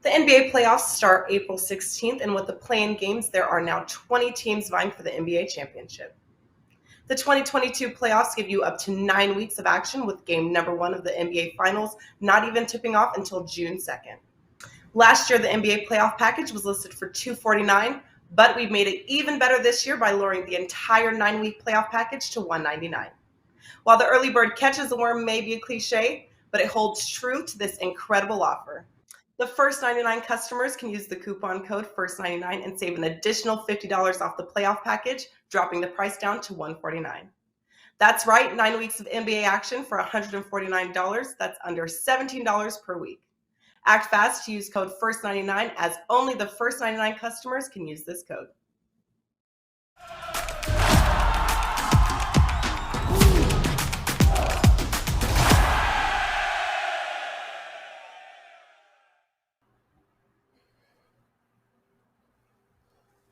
The NBA playoffs start April 16th, and with the play-in games, there are now 20 teams vying for the NBA championship. The 2022 playoffs give you up to 9 weeks of action, with game number 1 of the NBA Finals not even tipping off until June 2nd. Last year, the NBA playoff package was listed for $249, but we've made it even better this year by lowering the entire 9-week playoff package to $199. While the early bird catches the worm may be a cliche, but it holds true to this incredible offer. The first 99 customers can use the coupon code FIRST99 and save an additional $50 off the playoff package, dropping the price down to $149. That's right, 9 weeks of NBA action for $149. That's under $17 per week. Act fast to use code FIRST99, as only the first 99 customers can use this code.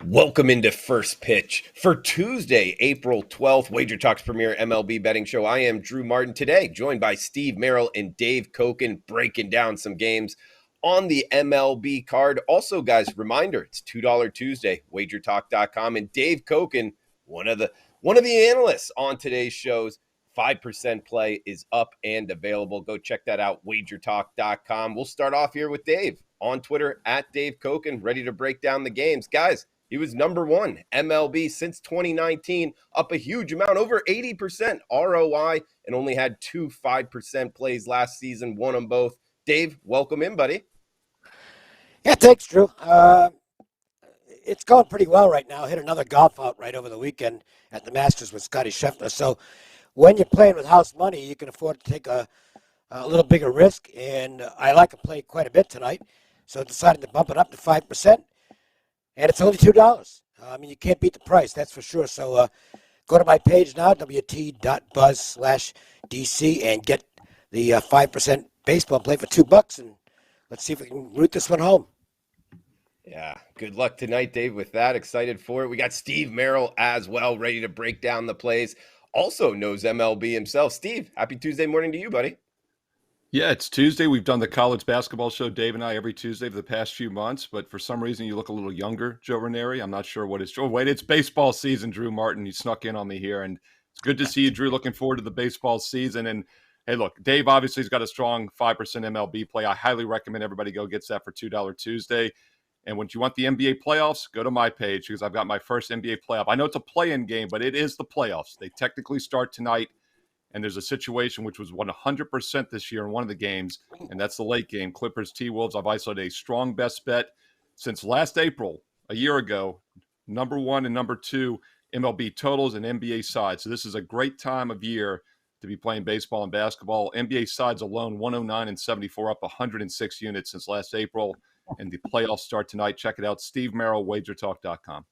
Welcome into First Pitch for Tuesday, April 12th, WagerTalk's premier MLB betting show. I am Drew Martin today, joined by Steve Merrill and Dave Koken, breaking down some games on the MLB card. Also, guys, reminder, it's $2 Tuesday, WagerTalk.com, and Dave Koken, one of the analysts on today's shows. 5% play is up and available. Go check that out, WagerTalk.com. We'll start off here with Dave on Twitter at Dave Koken, ready to break down the games. Guys, he was number one MLB since 2019, up a huge amount, over 80% ROI, and only had 2 5% plays last season, won them both. Dave, welcome in, buddy. Yeah, thanks, Drew. It's going pretty well right now. Hit another golf out right over the weekend at the Masters with Scotty Scheffler. So when you're playing with house money, you can afford to take a little bigger risk, and I like to play quite a bit tonight, so I decided to bump it up to 5%. And it's only $2. I mean, you can't beat the price, that's for sure. So go to my page now, wt.buzz/DC, and get the 5% baseball play for $2. And let's see if we can root this one home. Yeah, good luck tonight, Dave, with that. Excited for it. We got Steve Merrill as well, ready to break down the plays. Also knows MLB himself. Steve, happy Tuesday morning to you, buddy. Yeah, it's Tuesday. We've done the college basketball show, Dave and I, every Tuesday for the past few months. But for some reason, you look a little younger, Joe Ranieri. I'm not sure what it's. Oh, wait, it's baseball season, Drew Martin. You snuck in on me here. And it's good to see you, Drew. Looking forward to the baseball season. And, hey, look, Dave obviously has got a strong 5% MLB play. I highly recommend everybody go get that for $2 Tuesday. And when you want the NBA playoffs, go to my page because I've got my first NBA playoff. I know it's a play-in game, but it is the playoffs. They technically start tonight. And there's a situation which was 100% this year in one of the games, and that's the late game, Clippers T-Wolves. I've isolated a strong best bet since last April, a year ago, number 1 and number 2 MLB totals and NBA sides. So this is a great time of year to be playing baseball and basketball. NBA sides alone, 109 and 74, up 106 units since last April, and the playoffs start tonight. Check it out, Steve Merrill, WagerTalk.com.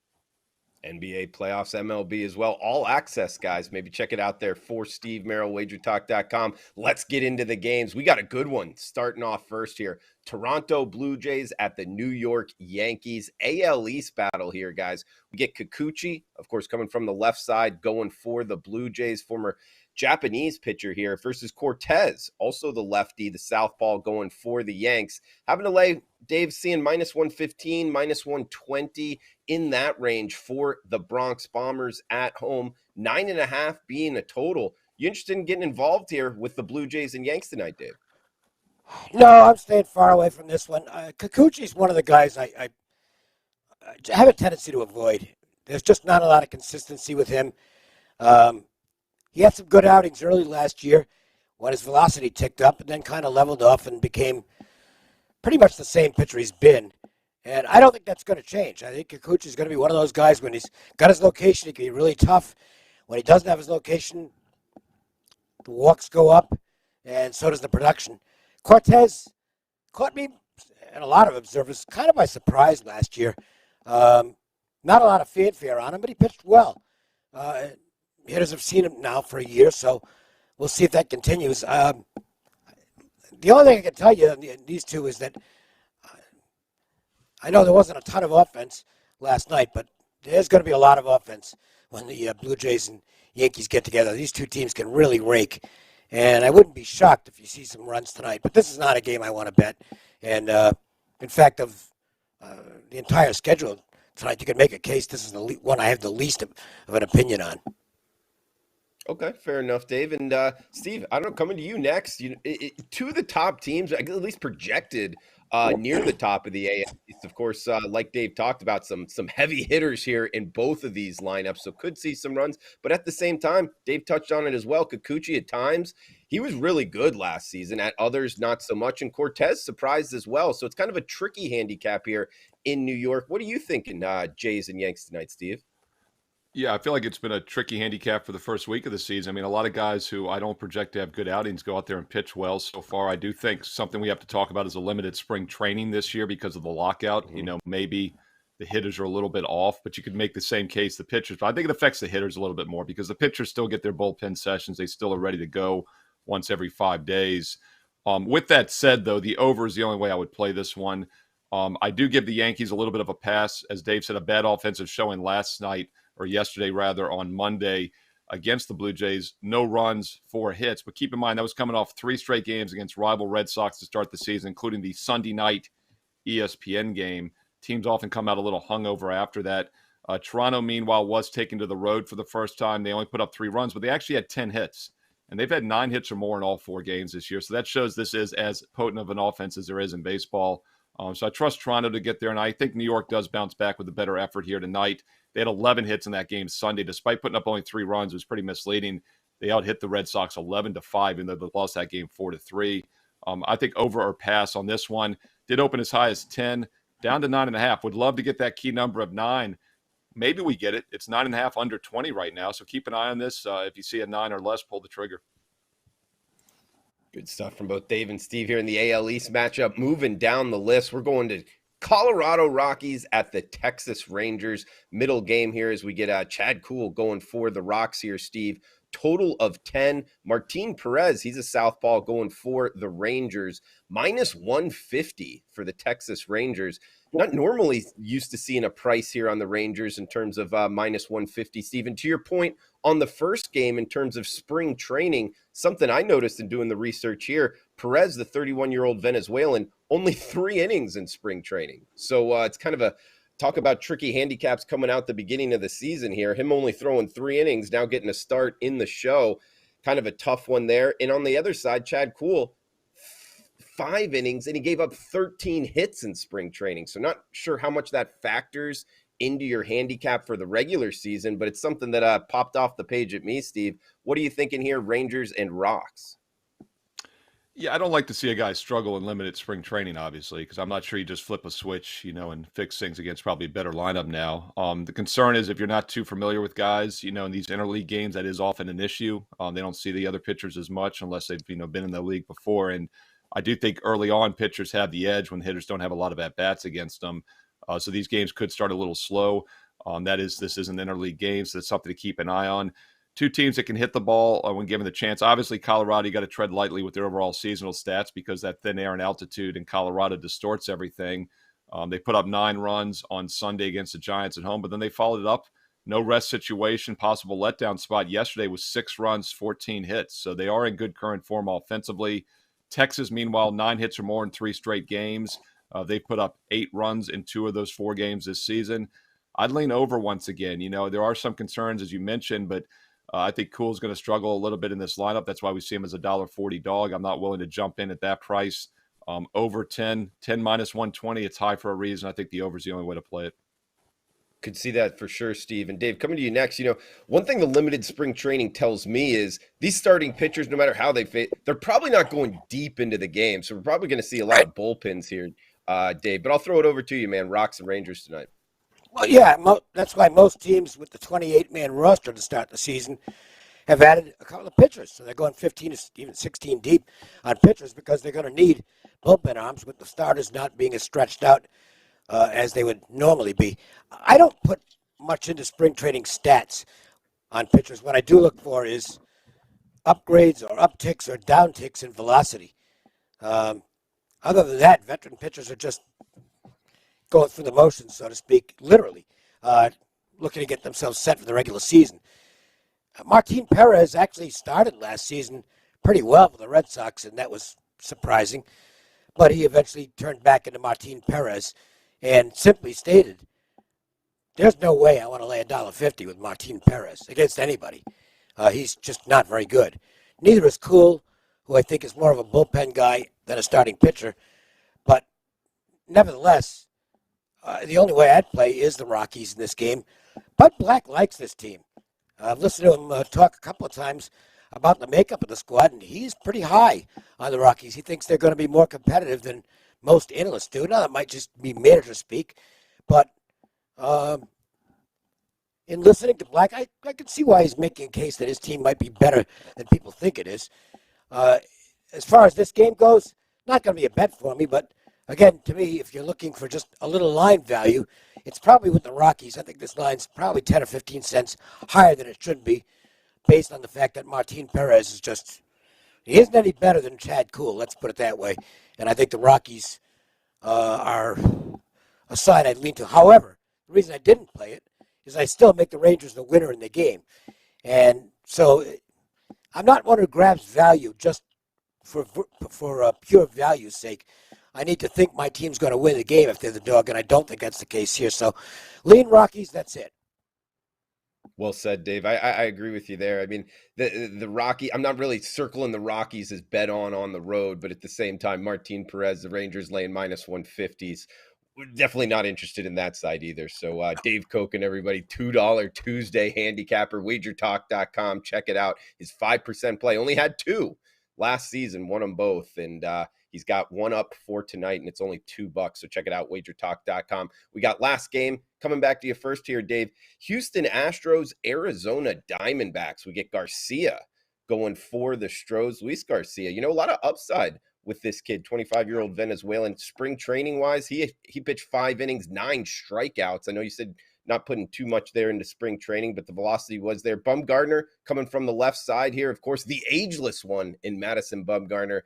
NBA playoffs, MLB as well. All access, guys. Maybe check it out there for Steve Merrill, WagerTalk.com. Let's get into the games. We got a good one starting off first here. Toronto Blue Jays at the New York Yankees. AL East battle here, guys. We get Kikuchi, of course, coming from the left side, going for the Blue Jays, former Japanese pitcher here, versus Cortez, also the lefty, the southpaw, going for the Yanks. Having to lay, Dave, seeing minus 115, minus 120 in that range for the Bronx Bombers at home. 9.5 being a total. You interested in getting involved here with the Blue Jays and Yanks tonight, Dave? No, I'm staying far away from this one. Kikuchi's one of the guys I have a tendency to avoid. There's just not a lot of consistency with him. He had some good outings early last year when his velocity ticked up and then kind of leveled off and became pretty much the same pitcher he's been. And I don't think that's going to change. I think Kikuchi is going to be one of those guys when he's got his location, he can be really tough. When he doesn't have his location, the walks go up, and so does the production. Cortez caught me and a lot of observers kind of by surprise last year. Not a lot of fanfare on him, but he pitched well. Hitters have seen him now for a year, so we'll see if that continues. The only thing I can tell you on these two is that I know there wasn't a ton of offense last night, but there's going to be a lot of offense when the Blue Jays and Yankees get together. These two teams can really rake, and I wouldn't be shocked if you see some runs tonight. But this is not a game I want to bet, and In fact, of the entire schedule tonight, you can make a case this is the one I have the least of an opinion on. Okay, fair enough, Dave. And Steve, I don't know, coming to you next. Two of the top teams, at least projected near the top of the AL East. Of course, like Dave talked about, some heavy hitters here in both of these lineups, so could see some runs. But at the same time, Dave touched on it as well. Kikuchi at times, he was really good last season. At others, not so much. And Cortez surprised as well. So it's kind of a tricky handicap here in New York. What are you thinking, Jays and Yanks tonight, Steve? Yeah, I feel like it's been a tricky handicap for the first week of the season. I mean, a lot of guys who I don't project to have good outings go out there and pitch well so far. I do think something we have to talk about is a limited spring training this year because of the lockout. Mm-hmm. Maybe the hitters are a little bit off, but you could make the same case the pitchers. But I think it affects the hitters a little bit more because the pitchers still get their bullpen sessions. They still are ready to go once every 5 days. With that said, though, the over is the only way I would play this one. I do give the Yankees a little bit of a pass. As Dave said, a bad offensive showing last night, or yesterday rather, on Monday against the Blue Jays. No runs, 4 hits. But keep in mind, that was coming off 3 straight games against rival Red Sox to start the season, including the Sunday night ESPN game. Teams often come out a little hungover after that. Toronto, meanwhile, was taken to the road for the first time. They only put up 3 runs, but they actually had 10 hits. And they've had 9 hits or more in all 4 games this year. So that shows this is as potent of an offense as there is in baseball. So I trust Toronto to get there, and I think New York does bounce back with a better effort here tonight. They had 11 hits in that game Sunday. Despite putting up only 3 runs, it was pretty misleading. They out-hit the Red Sox 11-5, even though they lost that game 4-3. I think over or pass on this one. Did open as high as 10, down to 9.5. Would love to get that key number of 9. Maybe we get it. It's 9.5 under 20 right now, so keep an eye on this. If you see a 9 or less, pull the trigger. Good stuff from both Dave and Steve here in the AL East matchup. Moving down the list, we're going to Colorado Rockies at the Texas Rangers. Middle game here as we get Chad Kuhl going for the Rocks here, Steve. Total of 10. Martin Perez, he's a southpaw, going for the Rangers. Minus 150 for the Texas Rangers. Not normally used to seeing a price here on the Rangers in terms of minus 150. Steven, to your point on the first game in terms of spring training, something I noticed in doing the research here, Perez, the 31-year-old Venezuelan, only 3 innings in spring training. So it's kind of a talk about tricky handicaps coming out the beginning of the season here. Him only throwing 3 innings, now getting a start in the show. Kind of a tough one there. And on the other side, Chad Kuhl, 5 innings, and he gave up 13 hits in spring training. So not sure how much that factors into your handicap for the regular season, but it's something that popped off the page at me, Steve. What are you thinking here, Rangers and Rocks? Yeah, I don't like to see a guy struggle in limited spring training, obviously, because I'm not sure you just flip a switch, and fix things against probably a better lineup now. The concern is if you're not too familiar with guys, in these interleague games, that is often an issue. They don't see the other pitchers as much unless they've, been in the league before. And I do think early on pitchers have the edge when hitters don't have a lot of at-bats against them. So these games could start a little slow. This is an interleague game, so that's something to keep an eye on. 2 teams that can hit the ball when given the chance. Obviously, Colorado, you got to tread lightly with their overall seasonal stats because that thin air and altitude in Colorado distorts everything. They put up 9 runs on Sunday against the Giants at home, but then they followed it up. No rest situation, possible letdown spot yesterday was 6 runs, 14 hits. So they are in good current form offensively. Texas, meanwhile, 9 hits or more in 3 straight games. They put up 8 runs in 2 of those 4 games this season. I'd lean over once again. There are some concerns, as you mentioned, but I think Kuhl's going to struggle a little bit in this lineup. That's why we see him as a $1.40 dog. I'm not willing to jump in at that price. Over 10 minus 120. It's high for a reason. I think the over is the only way to play it. Could see that for sure, Steve. And Dave, coming to you next, one thing the limited spring training tells me is these starting pitchers, no matter how they fit, they're probably not going deep into the game. So we're probably going to see a lot of bullpens here, Dave. But I'll throw it over to you, man. Rocks and Rangers tonight. Well, yeah, that's why most teams with the 28-man roster to start the season have added a couple of pitchers. So they're going 15 to even 16 deep on pitchers because they're going to need bullpen arms with the starters not being as stretched out as they would normally be. I don't put much into spring training stats on pitchers. What I do look for is upgrades or upticks or downticks in velocity. Other than that, veteran pitchers are just going through the motions, so to speak, literally, looking to get themselves set for the regular season. Martin Perez actually started last season pretty well for the Red Sox, and that was surprising. but he eventually turned back into Martin Perez and simply stated, there's no way I want to lay $1.50 with Martin Perez against anybody. He's just not very good. Neither is Cool, who I think is more of a bullpen guy than a starting pitcher. But nevertheless, the only way I'd play is the Rockies in this game. Bud Black likes this team. I've listened to him talk a couple of times about the makeup of the squad, and he's pretty high on the Rockies. He thinks they're going to be more competitive than most analysts do. Now, that might just be manager speak, but in listening to Black, I can see why he's making a case that his team might be better than people think it is. As far as this game goes, not going to be a bet for me, but again, to me, if you're looking for just a little line value, it's probably with the Rockies. I think this line's probably 10 or 15 cents higher than it should be, based on the fact that Martin Perez is just, he isn't any better than Chad Kuhl, let's put it that way. And I think the Rockies are a side I'd lean to. However, the reason I didn't play it is I still make the Rangers the winner in the game. And so I'm not one who grabs value just for pure value's sake. I need to think my team's going to win the game if they're the dog, and I don't think that's the case here. So lean Rockies, that's it. Well said, Dave. I agree with you there. I mean, the Rocky, I'm not really circling the Rockies as bet on the road, but at the same time, Martin Perez, the Rangers laying minus 150s. We're definitely not interested in that side either. So Dave Koken, everybody, $2 Tuesday handicapper, WagerTalk.com. Check it out. His 5% play only had 2 last season, won them both. And he's got one up for tonight, and it's only $2. So check it out, WagerTalk.com. We got last game coming back to you first here, Dave. Houston Astros, Arizona Diamondbacks. We get Garcia going for the Stros. Luis Garcia, a lot of upside with this kid, 25-year-old Venezuelan. Spring training-wise, he pitched 5 innings, 9 strikeouts. I know you said not putting too much there into spring training, but the velocity was there. Bumgarner coming from the left side here. Of course, the ageless one in Madison Bumgarner.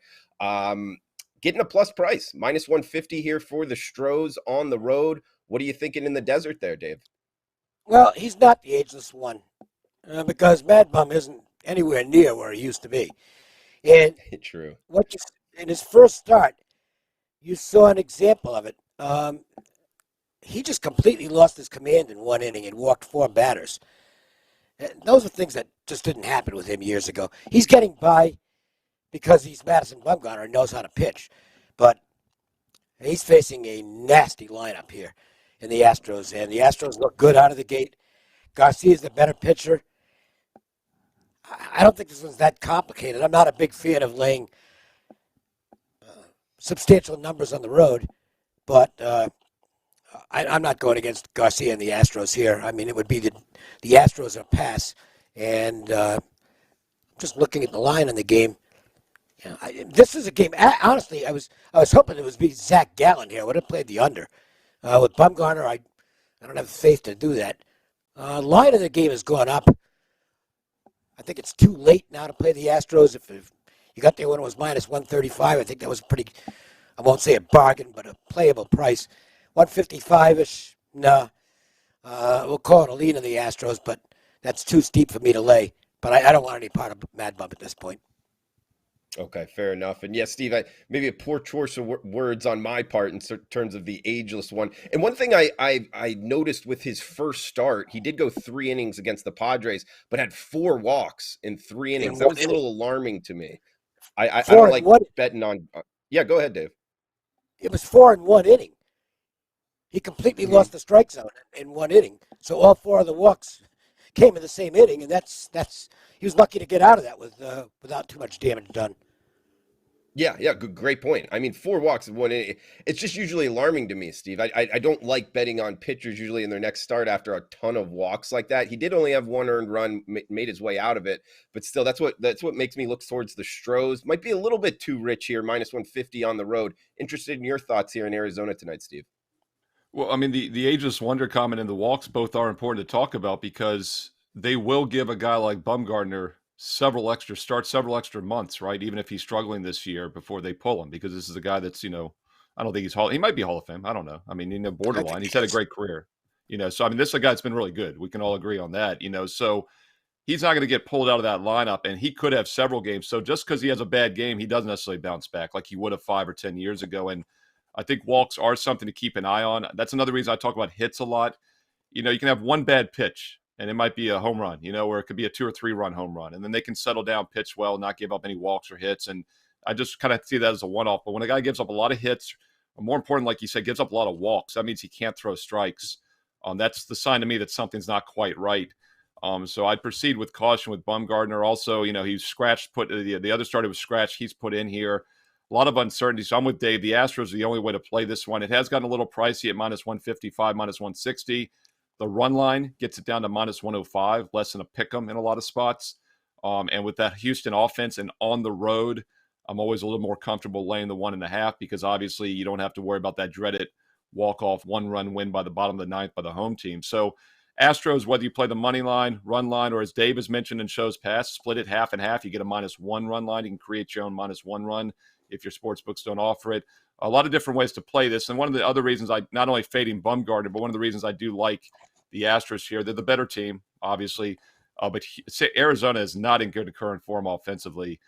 Getting a plus price, minus 150 here for the Stros on the road. What are you thinking in the desert there, Dave? Well, he's not the ageless one because Mad Bum isn't anywhere near where he used to be. And True. In his first start, you saw an example of it. He just completely lost his command in 1 inning and walked 4 batters. And those are things that just didn't happen with him years ago. He's getting by because he's Madison Bumgarner and knows how to pitch. But he's facing a nasty lineup here in the Astros, and the Astros look good out of the gate. Garcia's the better pitcher. I don't think this one's that complicated. I'm not a big fan of laying substantial numbers on the road, but I'm not going against Garcia and the Astros here. I mean, it would be the Astros in a pass, and just looking at the line in the game, this is a game. Honestly, I was hoping it would be Zach Gallen here. I would have played the under. With Bumgarner, I don't have faith to do that. Line of the game has gone up. I think it's too late now to play the Astros. If you got there when it was minus 135, I think that was pretty, I won't say a bargain, but a playable price. 155-ish, nah. We'll call it a lean of the Astros, but that's too steep for me to lay. But I don't want any part of Mad Bump at this point. Okay, fair enough. And yes, Steve, maybe a poor choice of words on my part in terms of the ageless one. And one thing I noticed with his first start, he did go 3 innings against the Padres, but had 4 walks in 3 innings. That was a little alarming to me. I don't like betting on. Yeah, go ahead, Dave. It was 4 in 1 inning. He completely lost the strike zone in 1 inning. So all 4 of the walks came in the same inning, and that's he was lucky to get out of that without too much damage done. Yeah, great point. I mean, 4 walks in 1 inning. It's just usually alarming to me, Steve. I don't like betting on pitchers usually in their next start after a ton of walks like that. He did only have 1 earned run, made his way out of it, but still, that's what makes me look towards the Stros. Might be a little bit too rich here, minus 150 on the road. Interested in your thoughts here in Arizona tonight, Steve. Well, I mean, the ageless wonder comment and the walks both are important to talk about because they will give a guy like Bumgarner several extra starts, several extra months, right? Even if he's struggling this year before they pull him, because this is a guy that's, I don't think he might be Hall of Fame. I don't know. I mean, borderline. He's had a great career, so I mean, this is a guy that's been really good. We can all agree on that, so he's not going to get pulled out of that lineup, and he could have several games. So just because he has a bad game, he doesn't necessarily bounce back like he would have 5 or 10 years ago. And I think walks are something to keep an eye on. That's another reason I talk about hits a lot. You can have one bad pitch, and it might be a home run, or it could be a 2 or 3 run home run. And then they can settle down, pitch well, not give up any walks or hits. And I just kind of see that as a one-off. But when a guy gives up a lot of hits, or more important, like you said, gives up a lot of walks, that means he can't throw strikes. That's the sign to me that something's not quite right. So I'd proceed with caution with Bumgarner. Also, he's scratched, the other starter was scratched. He's put in here. A lot of uncertainty. So I'm with Dave. The Astros are the only way to play this one. It has gotten a little pricey at minus 155, minus 160. The run line gets it down to minus 105, less than a pick 'em in a lot of spots. And with that Houston offense and on the road, I'm always a little more comfortable laying the 1.5 because obviously you don't have to worry about that dreaded walk-off one-run win by the bottom of the ninth by the home team. So Astros, whether you play the money line, run line, or as Dave has mentioned in shows past, split it half and half. You get a minus 1 run line. You can create your own minus 1 run if your sports books don't offer it. A lot of different ways to play this. And one of the other reasons I not only fading Bumgarner, but one of the reasons I do like the Astros here, they're the better team, obviously. But Arizona is not in good current form offensively.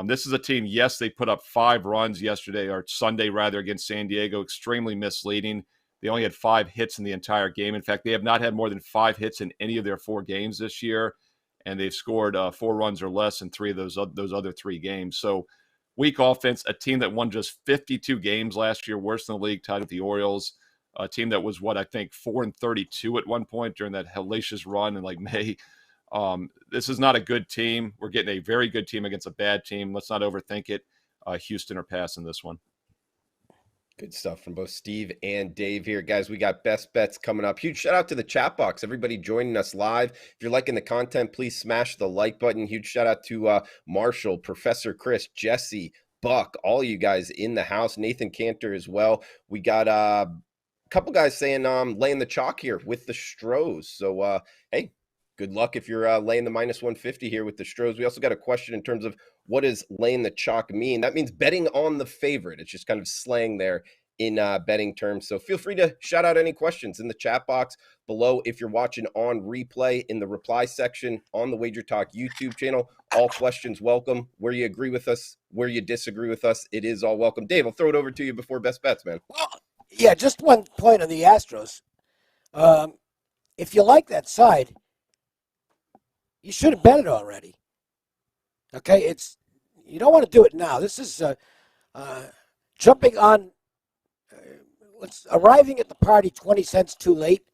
This is a team, yes, they put up 5 runs yesterday, or Sunday rather, against San Diego, extremely misleading. They only had 5 hits in the entire game. In fact, they have not had more than 5 hits in any of their 4 games this year, and they've scored 4 runs or less in 3 of those other 3 games. So weak offense, a team that won just 52 games last year, worse than the league, tied with the Orioles, a team that was, 4-32 at one point during that hellacious run in May. This is not a good team. We're getting a very good team against a bad team. Let's not overthink it. Houston are passing this one. Good stuff from both Steve and Dave here. Guys, we got best bets coming up. Huge shout out to the chat box. Everybody joining us live. If you're liking the content, please smash the like button. Huge shout out to Marshall, Professor Chris, Jesse, Buck, all you guys in the house. Nathan Cantor as well. We got a couple guys saying laying the chalk here with the Stros. So, hey, good luck if you're laying the minus 150 here with the Stros. We also got a question in terms of what does laying the chalk mean? That means betting on the favorite. It's just kind of slang there in betting terms. So feel free to shout out any questions in the chat box below. If you're watching on replay, in the reply section on the WagerTalk YouTube channel, all questions welcome. Where you agree with us, where you disagree with us, it is all welcome. Dave, I'll throw it over to you before best bets, man. Well, yeah, just one point on the Astros. If you like that side, you should have bet it already. Okay, you don't want to do it now. This is jumping on, arriving at the party 20 cents too late.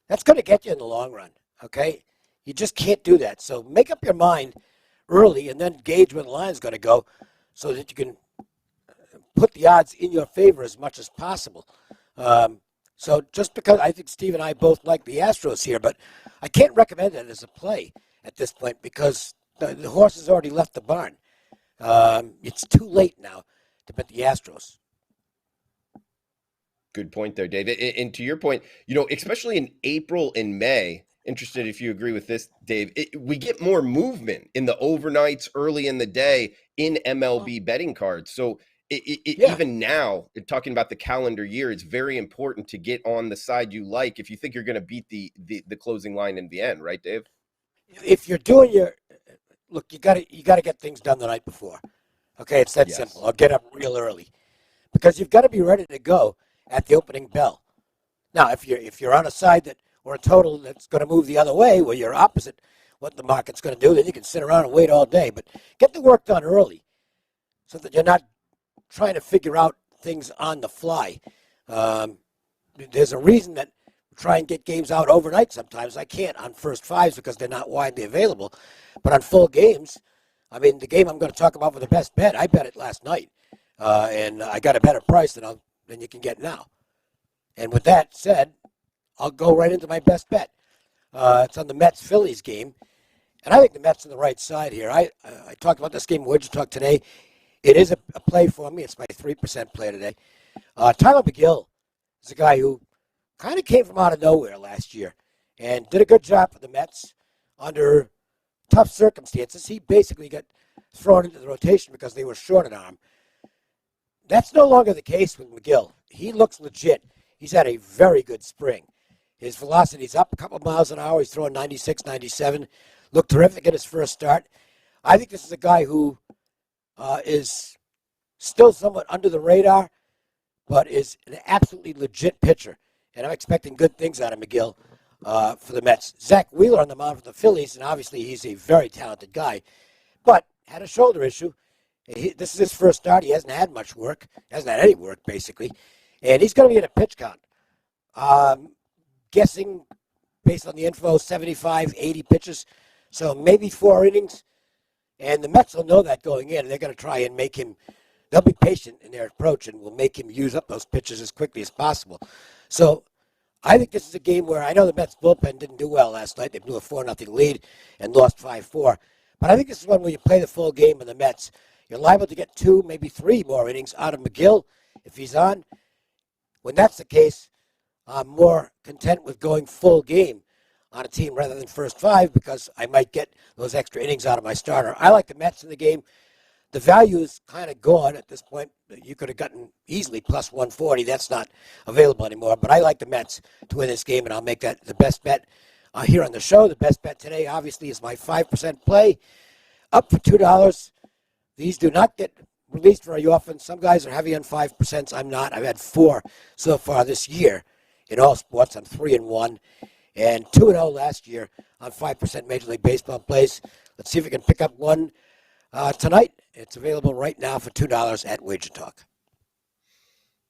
That's going to get you in the long run. Okay, you just can't do that. So make up your mind early, and then gauge where the line is going to go, so that you can put the odds in your favor as much as possible. So just because I think Steve and I both like the Astros here, but I can't recommend it as a play at this point because the horse has already left the barn. It's too late now to bet the Astros. Good point there, Dave. And to your point, especially in April and May, interested if you agree with this, Dave, we get more movement in the overnights early in the day in MLB betting cards. So even now, talking about the calendar year, it's very important to get on the side you like if you think you're going to beat the closing line in the end, right, Dave? If you're doing look, you got to get things done the night before. Okay, it's that simple. I'll get up real early because you've got to be ready to go at the opening bell. Now, if you're on a side or a total that's going to move the other way, where you're opposite what the market's going to do, then you can sit around and wait all day. But get the work done early so that you're not trying to figure out things on the fly. There's a reason that we try and get games out overnight sometimes. I can't on first fives because they're not widely available. But on full games, I mean, the game I'm going to talk about for the best bet, I bet it last night. And I got a better price than you can get now. And with that said, I'll go right into my best bet. It's on the Mets-Phillies game. And I think the Mets are the right side here. I talked about this game in WagerTalk today. It is a play for me. It's my 3% play today. Tyler McGill is a guy who kind of came from out of nowhere last year and did a good job for the Mets under tough circumstances. He basically got thrown into the rotation because they were short an arm. That's no longer the case with McGill. He looks legit. He's had a very good spring. His velocity's up a couple of miles an hour. He's throwing 96, 97. looked terrific in his first start. I think this is a guy who is still somewhat under the radar, but is an absolutely legit pitcher. And I'm expecting good things out of McGill for the Mets. Zach Wheeler on the mound for the Phillies, and obviously he's a very talented guy, but had a shoulder issue. This is his first start. He hasn't had much work, hasn't had any work, basically. And he's going to be in a pitch count. Guessing, based on the info, 75, 80 pitches. So maybe 4 innings. And the Mets will know that going in. They're going to try and make him, they'll be patient in their approach and will make him use up those pitches as quickly as possible. So I think this is a game where I know the Mets bullpen didn't do well last night. They blew a 4-0 lead and lost 5-4. But I think this is one where you play the full game of the Mets. You're liable to get 2, maybe 3 more innings out of McGill if he's on. When that's the case, I'm more content with going full game on a team rather than first 5 because I might get those extra innings out of my starter. I like the Mets in the game. The value is kind of gone at this point. You could have gotten easily plus 140. That's not available anymore. But I like the Mets to win this game, and I'll make that the best bet here on the show. The best bet today, obviously, is my 5% play, up for $2. These do not get released very often. Some guys are heavy on 5%. I'm not. I've had 4 so far this year in all sports. I'm 3-1 and 2-0 last year on 5% Major League Baseball plays. Let's see if we can pick up one tonight. It's available right now for $2 at WagerTalk.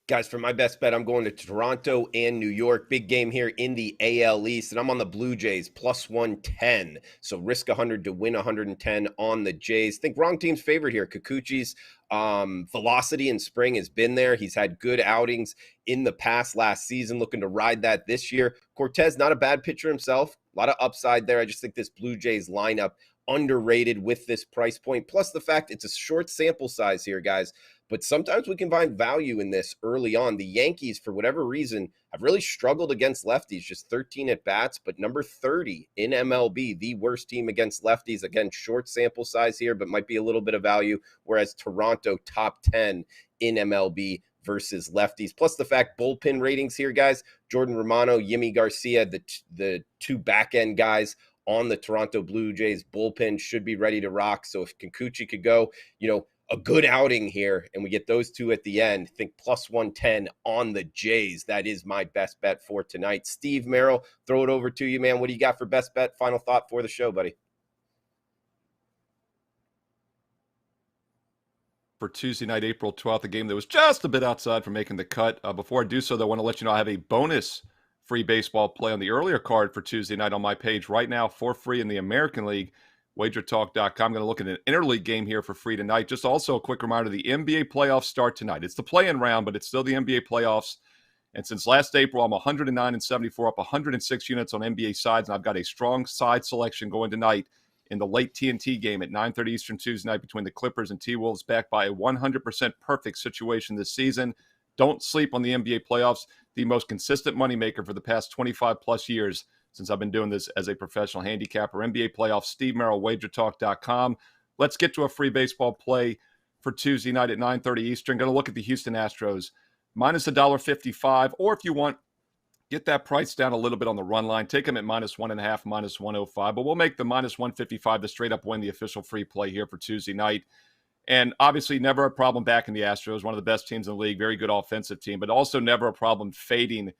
Guys, for my best bet, I'm going to Toronto and New York. Big game here in the AL East, and I'm on the Blue Jays, plus 110. So risk 100 to win 110 on the Jays. Think wrong team's favorite here. Kikuchi's velocity in spring has been there. He's had good outings in the past last season, looking to ride that this year. Cortez, not a bad pitcher himself. A lot of upside there. I just think this Blue Jays lineup underrated with this price point. Plus the fact it's a short sample size here, guys. But sometimes we can find value in this early on. The Yankees, for whatever reason, have really struggled against lefties, just 13 at-bats, but number 30 in MLB, the worst team against lefties. Again, short sample size here, but might be a little bit of value, whereas Toronto, top 10 in MLB versus lefties. Plus the fact bullpen ratings here, guys, Jordan Romano, Yimi Garcia, the 2 back-end guys on the Toronto Blue Jays bullpen should be ready to rock. So if Kikuchi could go, a good outing here, and we get those 2 at the end, think plus 110 on the Jays. That is my best bet for tonight. Steve Merrill, throw it over to you, man. What do you got for best bet? Final thought for the show, buddy. For Tuesday night, April 12th, a game that was just a bit outside from making the cut. Before I do so, though, I want to let you know I have a bonus free baseball play on the earlier card for Tuesday night on my page right now for free in the American League. WagerTalk.com. I'm going to look at an interleague game here for free tonight. Just also a quick reminder, the NBA playoffs start tonight. It's the play-in round, but it's still the NBA playoffs. And since last April, I'm 109-74, up 106 units on NBA sides, and I've got a strong side selection going tonight in the late TNT game at 9:30 Eastern Tuesday night between the Clippers and T-Wolves, backed by a 100% perfect situation this season. Don't sleep on the NBA playoffs, the most consistent moneymaker for the past 25-plus years since I've been doing this as a professional handicapper. NBA playoffs, Steve Merrill, WagerTalk.com. Let's get to a free baseball play for Tuesday night at 9:30 Eastern. Going to look at the Houston Astros, minus $1.55, or if you want, get that price down a little bit on the run line. Take them at minus 1.5, minus 105, but we'll make the minus 155 the straight up win, the official free play here for Tuesday night. And obviously never a problem backing the Astros, one of the best teams in the league, very good offensive team, but also never a problem fading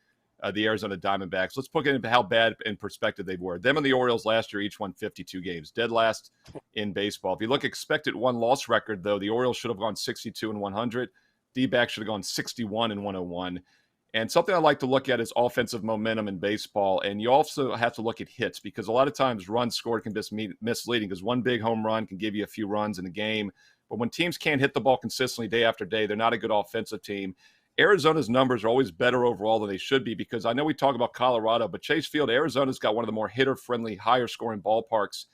the Arizona Diamondbacks. Let's put into how bad in perspective they were. Them and the Orioles last year each won 52 games, dead last in baseball. If you look expected win-loss record, though, the Orioles should have gone 62-100. D-backs should have gone 61-101. And something I like to look at is offensive momentum in baseball. And you also have to look at hits because a lot of times runs scored can be misleading because one big home run can give you a few runs in a game. But when teams can't hit the ball consistently day after day, they're not a good offensive team. Arizona's numbers are always better overall than they should be because I know we talk about Colorado, but Chase Field, Arizona's got one of the more hitter-friendly, higher-scoring ballparks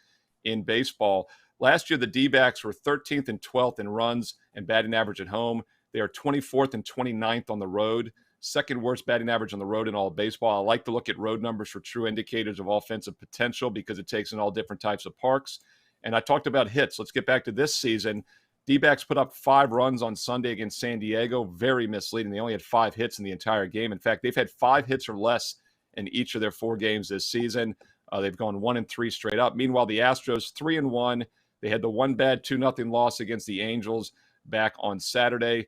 in baseball. Last year, the D-backs were 13th and 12th in runs and batting average at home. They are 24th and 29th on the road, second worst batting average on the road in all of baseball. I like to look at road numbers for true indicators of offensive potential because it takes in all different types of parks. And I talked about hits. Let's get back to this season. D-backs put up 5 runs on Sunday against San Diego. Very misleading. They only had 5 hits in the entire game. In fact, they've had 5 hits or less in each of their 4 games this season. They've gone 1-3 straight up. Meanwhile, the Astros 3-1. They had the one bad 2-0 loss against the Angels back on Saturday.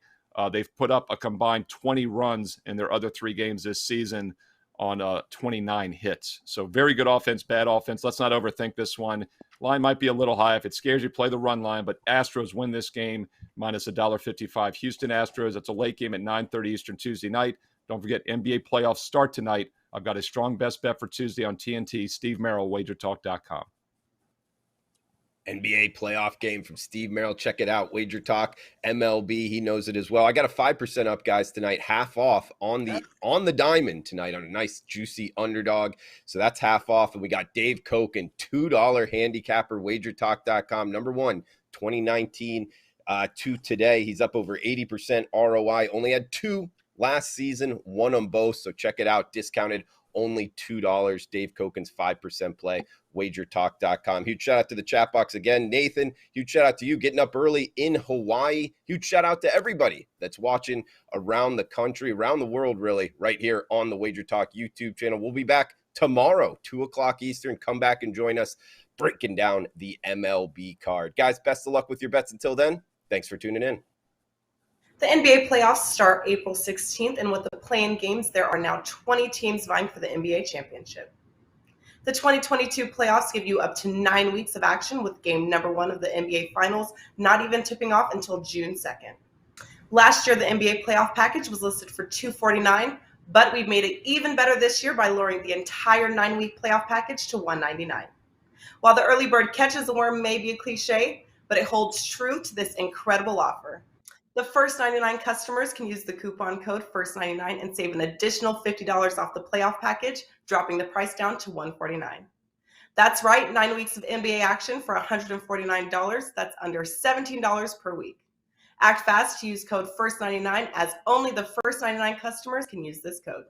They've put up a combined 20 runs in their other 3 games this season on 29 hits. So very good offense, bad offense. Let's not overthink this one. Line might be a little high. If it scares you, play the run line. But Astros win this game minus $1.55. Houston Astros, it's a late game at 9:30 Eastern Tuesday night. Don't forget, NBA playoffs start tonight. I've got a strong best bet for Tuesday on TNT. Steve Merrill, WagerTalk.com. NBA playoff game from Steve Merrill. Check it out. Wager Talk, MLB. He knows it as well. I got a 5% up, guys, tonight. Half off on the diamond tonight on a nice juicy underdog. So that's half off. And we got Dave Koken, $2 handicapper, WagerTalk.com. Number 1, 2019 to today. He's up over 80% ROI. Only had 2 last season, won them both. So check it out. Discounted only $2. Dave Koken's 5% play, WagerTalk.com. Huge shout out to the chat box again. Nathan, huge shout out to you getting up early in Hawaii. Huge shout out to everybody that's watching around the country, around the world, really, right here on the Wager Talk YouTube channel. We'll be back tomorrow, 2 o'clock Eastern. Come back and join us breaking down the MLB card. Guys, best of luck with your bets until then. Thanks for tuning in. The NBA playoffs start April 16th, and with the play-in games, there are now 20 teams vying for the NBA championship. The 2022 playoffs give you up to 9 weeks of action, with game number 1 of the NBA Finals not even tipping off until June 2nd. Last year, the NBA playoff package was listed for $249, but we've made it even better this year by lowering the entire 9-week playoff package to $199. While the early bird catches the worm may be a cliche, but it holds true to this incredible offer. The first 99 customers can use the coupon code FIRST99 and save an additional $50 off the playoff package, dropping the price down to $149. That's right, 9 weeks of NBA action for $149. That's under $17 per week. Act fast to use code FIRST99, as only the first 99 customers can use this code.